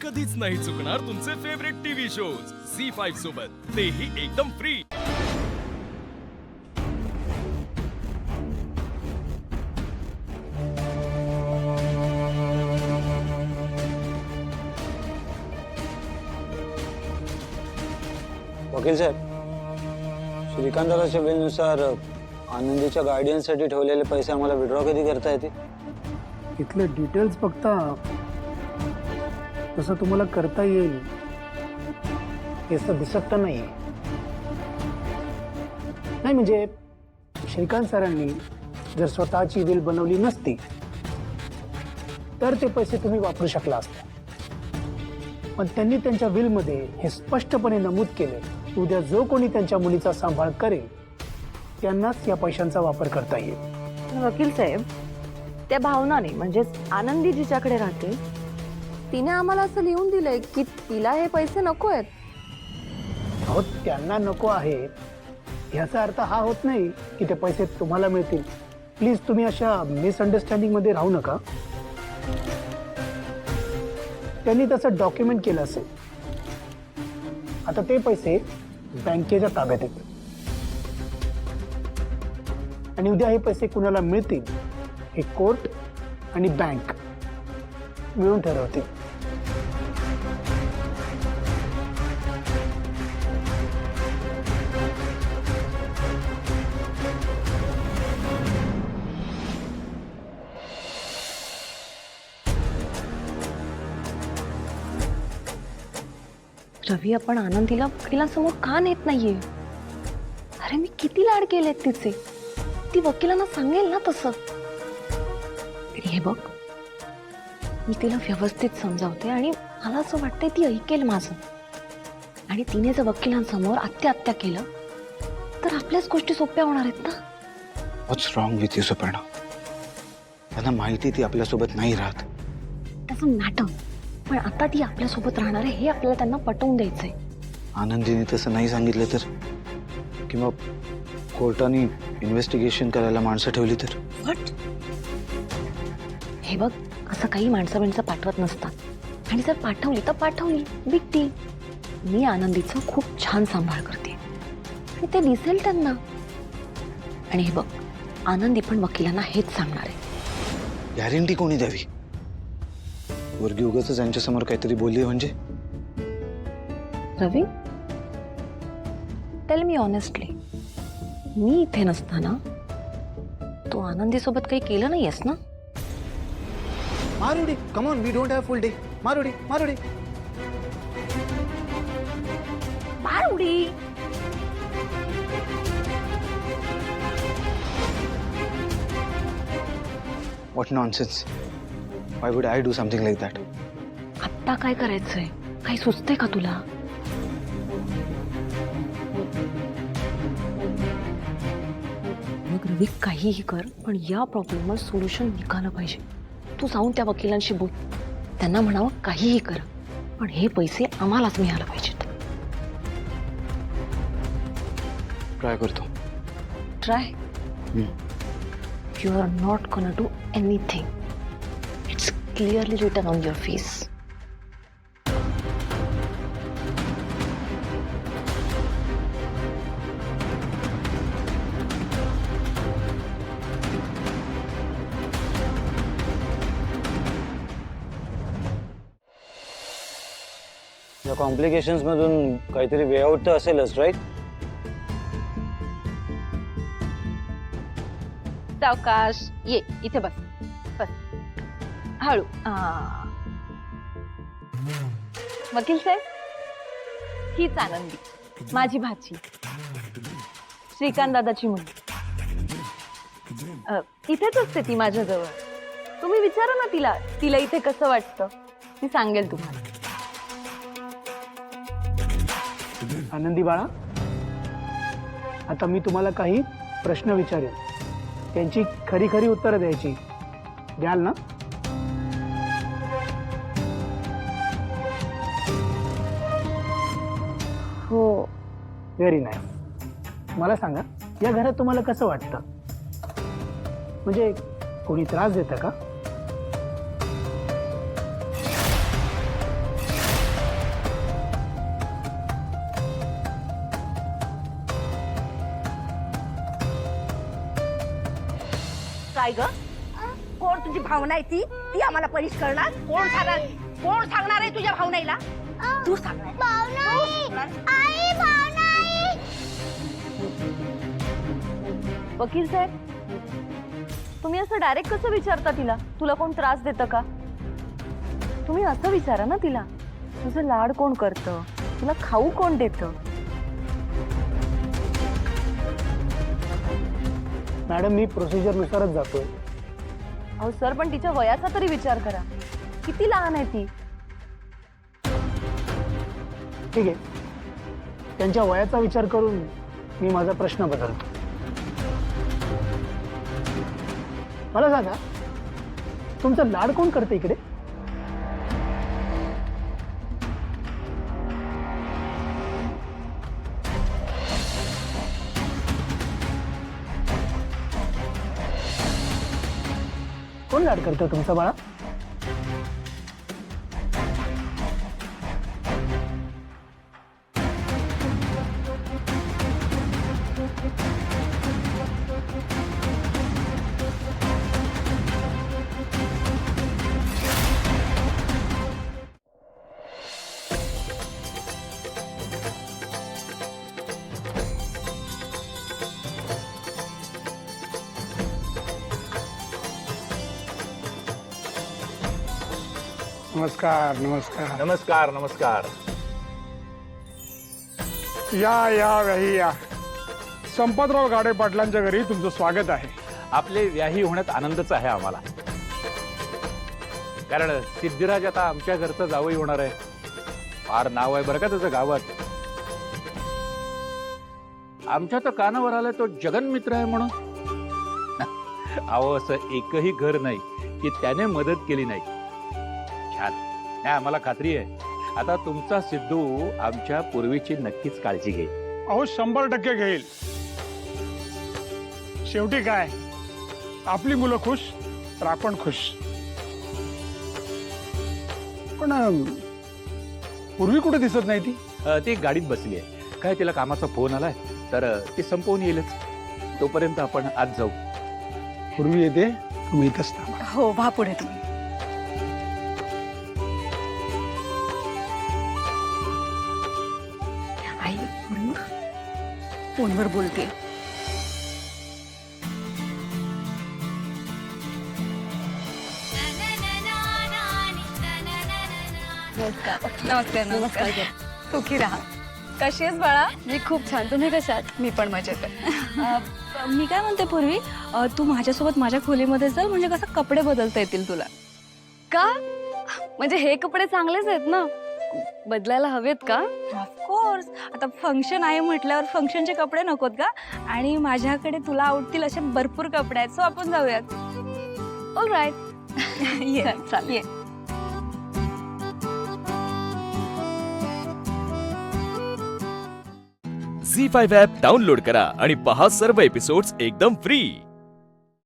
कधीच नाही चुकणार तुमचे फेवरेट टीव्ही शोज झी5 सोबत, तेही एकदम फ्री। वकील साहेब, श्रीकांताच्या बिलनुसार आनंदीच्या गार्डियनसाठी ठेवलेले पैसे आम्हाला विड्रॉ कधी करता येतील? इथले डिटेल्स बघता तसं तुम्हाला करता येईल असं दिसत तर नाही म्हणजे श्रीकांत सरांनी जर स्वतःची विल बनवली नसती तर ते पैसे तुम्ही वापरू शकला असता, पण त्यांनी त्यांच्या विलमध्ये हे स्पष्टपणे नमूद केले, उद्या जो कोणी त्यांच्या मुलीचा सांभाळ करेल त्यांनाच या पैशांचा वापर करता येईल। वकील साहेब, त्या भावनाने म्हणजे आनंदी जिच्याकडे राहते तिने आम्हाला असं लिहून दिलंय की तिला हे पैसे नको आहेत। अहो, त्यांना नको आहेत याचा अर्थ हा होत नाही की ते पैसे तुम्हाला मिळतील। प्लीज तुम्ही अशा मिसअंडरस्टँडिंग मध्ये राहू नका। त्यांनी तसं डॉक्युमेंट केलं असेल, आता ते पैसे बँकेच्या ताब्यात येतील आणि उद्या हे पैसे कुणाला मिळतील हे कोर्ट आणि बँक मिळून ठरवतील। रवी, आपण आनंदीला वकिलांसमोर का नेत नाहीये? अरे मी किती लाड केलेत तिचे, ती वकिलांना सांगेल ना तसं। हे बघ, मी तिला व्यवस्थित समजावते आणि मला असं वाटतंय ती ऐकेल माझं, आणि तिने जर वकिलांसमोर आत्या केलं तर आपल्याच गोष्टी सोप्या होणार आहेत ना। व्हॉट्स रॉंग विथ यू सुपर्णा? त्यांना माहिती ती आपल्यासोबत नाही राहत। त्याचं मॅटर, पण आता ती आपल्यासोबत राहणार आहे हे आपल्याला त्यांना पटवून द्यायचंय। आनंदीने तसं नाही सांगितलं तर, किंवा कोर्टाने इन्व्हेस्टिगेशन करायला माणसं ठेवली तर? व्हॉट? हे बघ, असं काही माणसं पाठवत नसतात, आणि जर पाठवली तर पाठवली, बिग डील। मी आनंदीचं खूप छान सांभाळ करते आणि ते दिसेल त्यांना। आणि हे बघ, आनंदी पण वकिलांना हेच सांगणार आहे। गॅरंटी कोणी द्यावी? वर्गी उगाच त्यांच्या समोर काहीतरी बोलली म्हणजे? रवी, टेल मी ऑनेस्टली, मी इथे नसताना तू आनंदी सोबत काही केलं नाहीयेस ना? मारुडी, come on, we don't have full day. मारुडी मारुडी मारुडी, what nonsense? Why would I do something like that? आत्ता काय करायचंय? काही सुचतंय का तुला? मग रवी, काहीही कर, पण या प्रॉब्लेमवर सोल्युशन निघालं पाहिजे। तू जाऊन त्या वकिलांशी बोल, त्यांना म्हणावं काहीही कर, पण हे पैसे आम्हालाच मिळायला पाहिजेत। ट्राय करतो। Try? You are not gonna do anything. It's clearly written on your face. या कॉम्प्लिकेशन्स मधून काहीतरी वे आउट तर असेलच, राईट? सावकाश ये, इथे बस बस, हळू। वकील साहेब, हीच आनंदी, माझी भाची, श्रीकांत दादाची मुलगी। इथेच असते ती माझ्याजवळ। तुम्ही विचारा ना तिला, तिला इथे कसं वाटतं, ती सांगेल तुम्हाला। आनंदी बाळा, आता मी तुम्हाला काही प्रश्न विचारेन, त्यांची खरी खरी उत्तरं द्यायची, द्याल ना? हो। Very nice. मला सांगा, या घरात तुम्हाला कसं वाटतं? म्हणजे कोणी त्रास देतं का? काय ग कोण तुझी भावना आहे ती आम्हाला परीक्ष करणार कोण सांगणार आहे तुझ्या भावनाईला तू सांगणार वकील साहेब, तुम्ही असं डायरेक्ट कसं विचारता तिला तुला कोण त्रास देतं का? तुम्ही असं विचारा ना तिला, तुझं लाड कोण करतं, तुला खाऊ कोण देतं? मॅडम मी प्रोसिजरनुसारच जातोय. अहो सर, पण तिच्या वयाचा तरी विचार करा. किती लहान आहे ती. ठीक आहे, त्यांच्या वयाचा विचार करून मी माझा प्रश्न बदलतो. मला सांगा, तुमचं लाड कोण करते इकडे? कोण लाड करतं तुमचा बाळा? नमस्कार नमस्कार नमस्कार नमस्कार. या व्याही या. संपतराव गाडे पाटलांच्या घरी तुमचं स्वागत आहे. आपले व्याही होण्यात आनंदच आहे आम्हाला, कारण सिद्धिराज आता आमच्या घरचं जावई होणार आहे. फार नाव आहे बरं का त्याचं गावात. आमच्या तर कानावर आलं तो जगनमित्र आहे म्हणून. अहो, असं एकही घर नाही की त्याने मदत केली नाही. छान. नाही, आम्हाला खात्री आहे आता तुमचा सिद्धू आमच्या पूर्वीची नक्कीच काळजी घेईल. अहो 100% घेईल. शेवटी काय, आपली मुलं खुश तर आपण खुश. पण पूर्वी कुठे दिसत नाही ती? ती गाडीत बसली आहे. काय तिला कामाचा फोन आलाय तर ती संपवून येईलच. तोपर्यंत आपण आज जाऊ. पूर्वी येते, तुम्ही इथंच थांबा. हो भा पुढे तुम्ही. आई फोनवर बोलते. नमस्कार नमस्कार. सुखी राहा. कशी आहेस बाळा? मी खूप छान. तुम्ही कशा आहात? मी पण मजेत आहे. मी काय म्हणते पूर्वी, तू माझ्यासोबत माझ्या खोलीमध्ये चल, म्हणजे कसं कपडे बदलता येतील तुला. का? म्हणजे हे कपडे चांगलेच आहेत ना, बदलायला हवेत का? ऑफकोर्स. आता फंक्शन आहे म्हटल्यावर फंक्शनचे कपडे नकोत का? आणि माझ्याकडे तुला आवडतील असे भरपूर कपडे आहेत, सो आपण जाऊयात. All right. ये चालेल. ये. झी5 ॲप डाउनलोड करा आणि पहा सर्व एपिसोड्स एकदम फ्री.